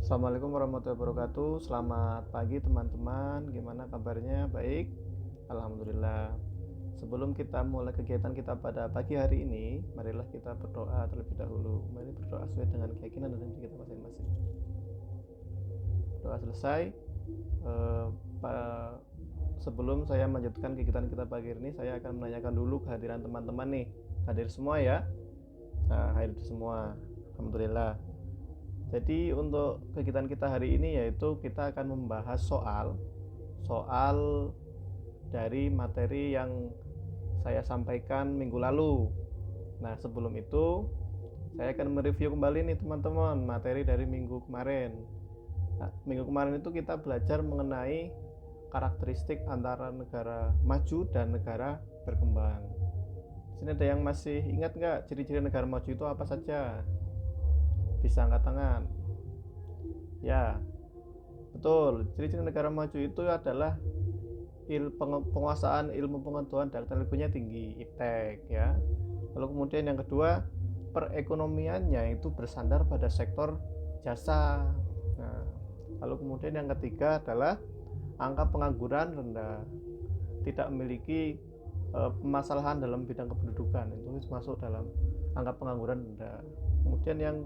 Assalamualaikum warahmatullahi wabarakatuh. Selamat pagi teman-teman. Gimana kabarnya? Baik? Alhamdulillah. Sebelum kita mulai kegiatan kita pada pagi hari ini, marilah kita berdoa terlebih dahulu. Mari berdoa sesuai dengan keyakinan dan diri kita masing-masing. Doa selesai. Eh, Sebelum saya melanjutkan kegiatan kita pagi ini, saya akan menanyakan dulu kehadiran teman-teman nih. Hadir semua ya? Nah, hadir semua. Alhamdulillah. Jadi untuk kegiatan kita hari ini yaitu kita akan membahas soal dari materi yang saya sampaikan minggu lalu. Nah, sebelum itu saya akan mereview kembali nih teman-teman materi dari minggu kemarin. Nah, minggu kemarin itu kita belajar mengenai karakteristik antara negara maju dan negara berkembang. Sini ada yang masih ingat nggak ciri-ciri negara maju itu apa saja? Bisa angkat tangan. Ya, betul. Ciri-ciri negara maju itu adalah penguasaan ilmu pengetahuan dan teknologinya tinggi, iptek ya. Lalu kemudian yang kedua, perekonomiannya itu bersandar pada sektor jasa. Nah, lalu kemudian yang ketiga adalah angka pengangguran rendah, tidak memiliki permasalahan dalam bidang kependudukan, itu masuk dalam angka pengangguran rendah. Kemudian yang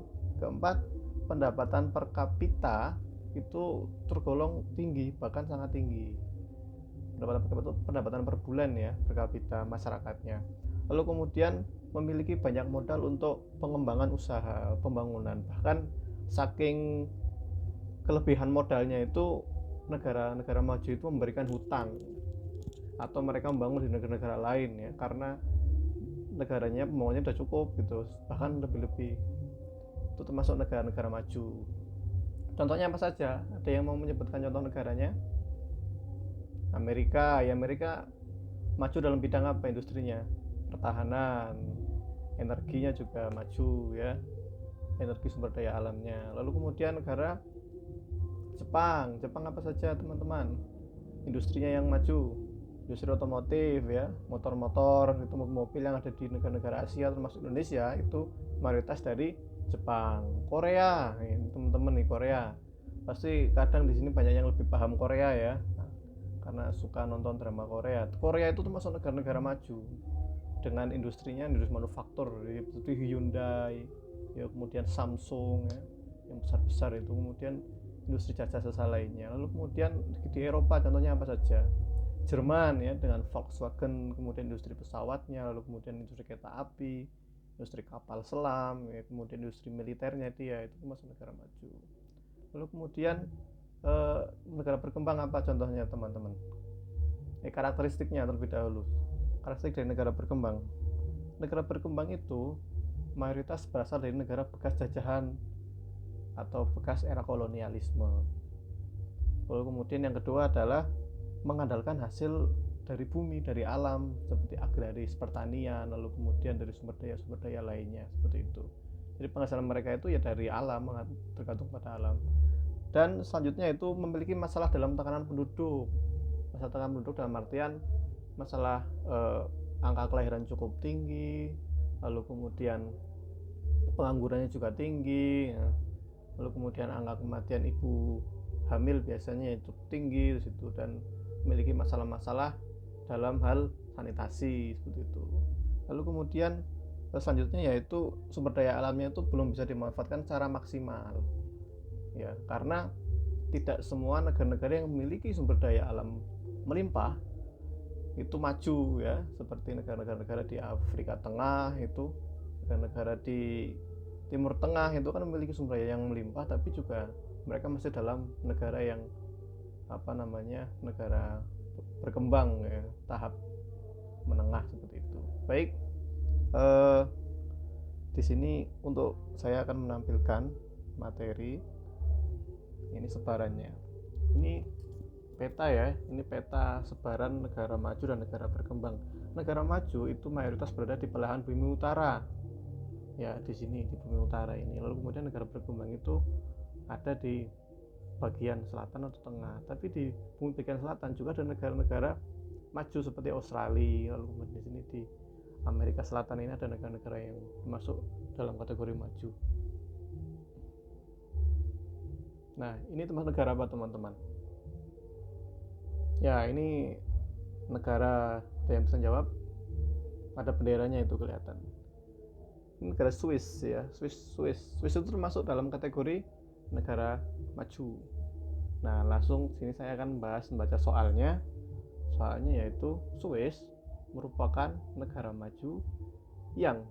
keempat, pendapatan per kapita itu tergolong tinggi, bahkan sangat tinggi. Pendapatan per bulan ya per kapita masyarakatnya. Lalu kemudian memiliki banyak modal untuk pengembangan usaha pembangunan, bahkan saking kelebihan modalnya itu negara-negara maju itu memberikan hutang atau mereka membangun di negara-negara lain ya, karena negaranya pembangunannya sudah cukup gitu, bahkan lebih-lebih. Itu termasuk negara-negara maju. Contohnya apa saja? Ada yang mau menyebutkan contoh negaranya? Amerika, ya Amerika maju dalam bidang apa industrinya? Pertahanan, energinya juga maju ya, energi sumber daya alamnya. Lalu kemudian negara Jepang apa saja teman-teman? Industrinya yang maju, industri otomotif ya, motor-motor itu mobil yang ada di negara-negara Asia termasuk Indonesia itu mayoritas dari Jepang. Korea, teman-teman nih, Korea pasti kadang di sini banyak yang lebih paham Korea ya, karena suka nonton drama Korea. Korea itu termasuk negara-negara maju dengan industrinya, industri manufaktur seperti Hyundai ya, kemudian Samsung ya, yang besar-besar itu, kemudian industri jasa-jasa lainnya. Lalu kemudian di Eropa contohnya apa saja? Jerman ya dengan Volkswagen, kemudian industri pesawatnya, lalu kemudian industri kereta api, industri kapal selam ya, kemudian industri militernya dia itu masuk negara maju. Lalu kemudian negara berkembang apa contohnya teman-teman? Karakteristiknya terlebih dahulu. Karakteristik dari negara berkembang. Negara berkembang itu mayoritas berasal dari negara bekas jajahan atau bekas era kolonialisme. Lalu kemudian yang kedua adalah mengandalkan hasil dari bumi, dari alam, seperti agraris, pertanian, lalu kemudian dari sumber daya lainnya, seperti itu. Jadi penghasilan mereka itu ya dari alam, tergantung pada alam. Dan selanjutnya itu memiliki masalah dalam tekanan penduduk. Masalah tekanan penduduk dalam artian masalah angka kelahiran cukup tinggi, lalu kemudian penganggurannya juga tinggi ya. Lalu kemudian angka kematian ibu hamil biasanya itu tinggi di situ, dan memiliki masalah-masalah dalam hal sanitasi seperti itu. Lalu kemudian selanjutnya yaitu sumber daya alamnya itu belum bisa dimanfaatkan secara maksimal ya, karena tidak semua negara-negara yang memiliki sumber daya alam melimpah itu maju ya, seperti negara-negara di Afrika Tengah itu, negara-negara di Timur Tengah itu kan memiliki sumber daya yang melimpah, tapi juga mereka masih dalam negara yang negara berkembang ya, tahap menengah seperti itu. Baik, di sini untuk saya akan menampilkan materi ini sebarannya. Ini peta ya, ini peta sebaran negara maju dan negara berkembang. Negara maju itu mayoritas berada di belahan bumi utara ya, di sini di bumi utara ini. Lalu kemudian negara berkembang itu ada di bagian selatan atau tengah, tapi di bumi bagian selatan juga ada negara-negara maju seperti Australia. Lalu kemudian di sini di Amerika Selatan ini ada negara-negara yang masuk dalam kategori maju. Nah, ini termasuk negara apa teman-teman? Ya, ini negara, ada yang bisa jawab? Ada benderanya itu kelihatan. Ini negara Swiss ya, Swiss itu termasuk dalam kategori negara maju. Nah, langsung sini saya akan membaca soalnya. Soalnya yaitu Swiss merupakan negara maju yang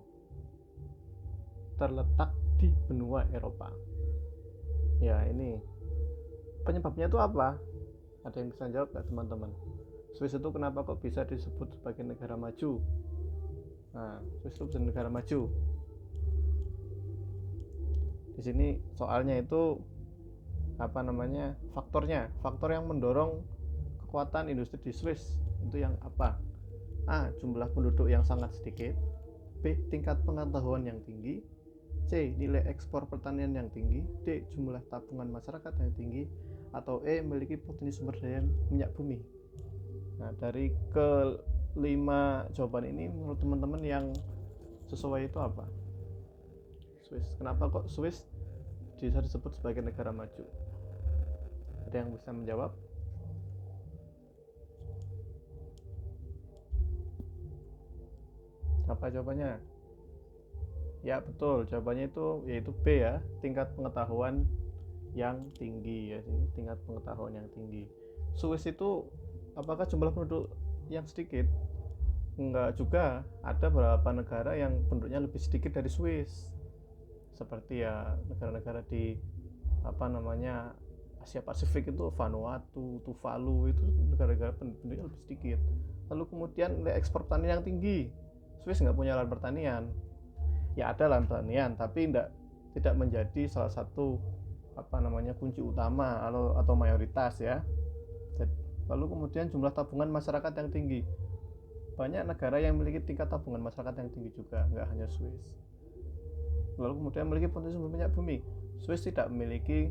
terletak di benua Eropa. Ya, ini penyebabnya itu apa? Ada yang bisa jawab nggak teman-teman? Swiss itu kenapa kok bisa disebut sebagai negara maju? Nah, Swiss itu negara maju. Di sini soalnya itu faktor yang mendorong kekuatan industri di Swiss itu yang apa? A. Jumlah penduduk yang sangat sedikit. B. Tingkat pengetahuan yang tinggi. C. Nilai ekspor pertanian yang tinggi. D. Jumlah tabungan masyarakat yang tinggi. Atau E. Memiliki potensi sumber daya minyak bumi. Nah, dari kelima jawaban ini menurut teman-teman yang sesuai itu apa? Swiss. Kenapa kok Swiss bisa disebut sebagai negara maju? Ada yang bisa menjawab? Apa jawabannya? Ya betul, jawabannya itu yaitu B ya, tingkat pengetahuan yang tinggi ya, ini tingkat pengetahuan yang tinggi. Swiss itu apakah jumlah penduduk yang sedikit? Enggak juga, ada beberapa negara yang penduduknya lebih sedikit dari Swiss. Seperti ya negara-negara di Asia Pasifik itu Vanuatu, Tuvalu itu negara-negara penduduknya lebih sedikit. Lalu kemudian nilai ekspor pertanian yang tinggi. Swiss nggak punya lahan pertanian. Ya ada lahan pertanian, tapi tidak menjadi salah satu kunci utama atau mayoritas ya. Lalu kemudian jumlah tabungan masyarakat yang tinggi. Banyak negara yang memiliki tingkat tabungan masyarakat yang tinggi juga, nggak hanya Swiss. Lalu kemudian memiliki potensi sumber minyak bumi. Swiss tidak memiliki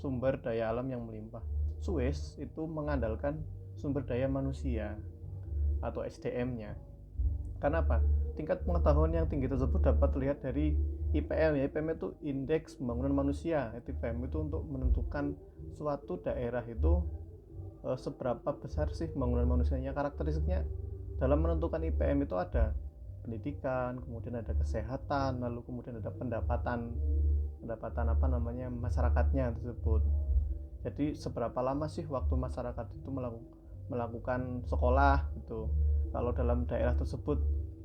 sumber daya alam yang melimpah. Swiss itu mengandalkan sumber daya manusia atau SDM-nya. Karena apa? Tingkat pengetahuan yang tinggi tersebut dapat terlihat dari IPM ya. IPM itu indeks pembangunan manusia. IPM itu untuk menentukan suatu daerah itu seberapa besar sih pembangunan manusianya. Karakteristiknya dalam menentukan IPM itu ada pendidikan, kemudian ada kesehatan, lalu kemudian ada pendapatan masyarakatnya tersebut. Jadi seberapa lama sih waktu masyarakat itu melakukan sekolah gitu. Kalau dalam daerah tersebut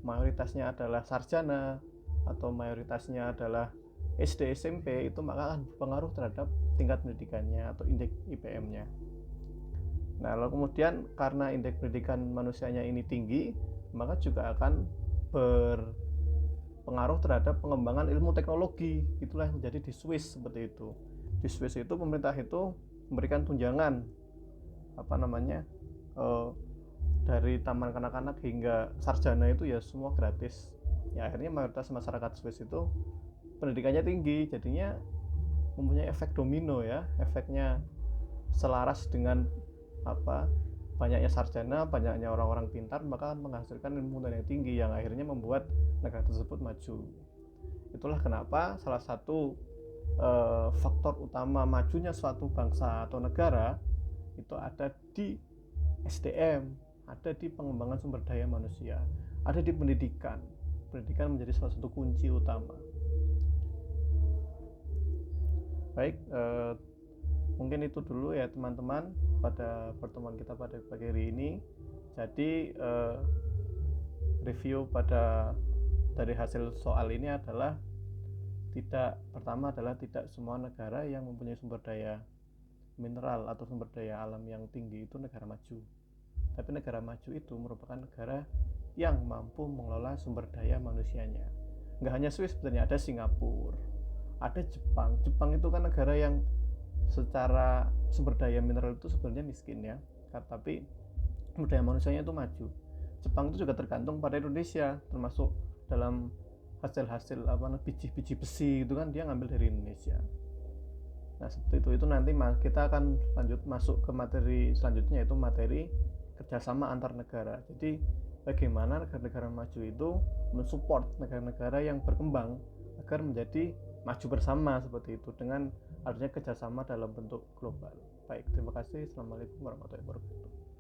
mayoritasnya adalah sarjana atau mayoritasnya adalah SD SMP, itu maka akan berpengaruh terhadap tingkat pendidikannya atau indeks IPM-nya. Nah, lalu kemudian karena indeks pendidikan manusianya ini tinggi, maka juga akan berpengaruh terhadap pengembangan ilmu teknologi. Itulah yang terjadi di Swiss seperti itu. Di Swiss itu pemerintah itu memberikan tunjangan dari taman kanak-kanak hingga sarjana itu ya semua gratis. Ya akhirnya mayoritas masyarakat Swiss itu pendidikannya tinggi, jadinya mempunyai efek domino ya, efeknya selaras dengan banyaknya sarjana, banyaknya orang-orang pintar, maka menghasilkan ilmu yang tinggi yang akhirnya membuat negara tersebut maju. Itulah kenapa salah satu faktor utama majunya suatu bangsa atau negara itu ada di SDM, ada di pengembangan sumber daya manusia, ada di pendidikan. Pendidikan menjadi salah satu kunci utama. Baik, mungkin itu dulu ya teman-teman pada pertemuan kita pada pagi hari ini. Jadi review dari hasil soal ini adalah pertama adalah tidak semua negara yang mempunyai sumber daya mineral atau sumber daya alam yang tinggi itu negara maju. Tapi negara maju itu merupakan negara yang mampu mengelola sumber daya manusianya. Nggak hanya Swiss, sebenarnya ada Singapura, ada Jepang. Jepang itu kan negara yang secara sumber daya mineral itu sebenarnya miskin ya, tapi sumber daya manusianya itu maju. Jepang itu juga tergantung pada Indonesia, termasuk dalam hasil-hasil biji-biji besi itu kan dia ngambil dari Indonesia. Nah seperti itu nanti kita akan masuk ke materi selanjutnya, yaitu materi kerjasama antar negara. Jadi bagaimana negara-negara maju itu mensupport negara-negara yang berkembang agar menjadi maju bersama seperti itu dengan adanya kerjasama dalam bentuk global. Baik, terima kasih. Assalamualaikum warahmatullahi wabarakatuh.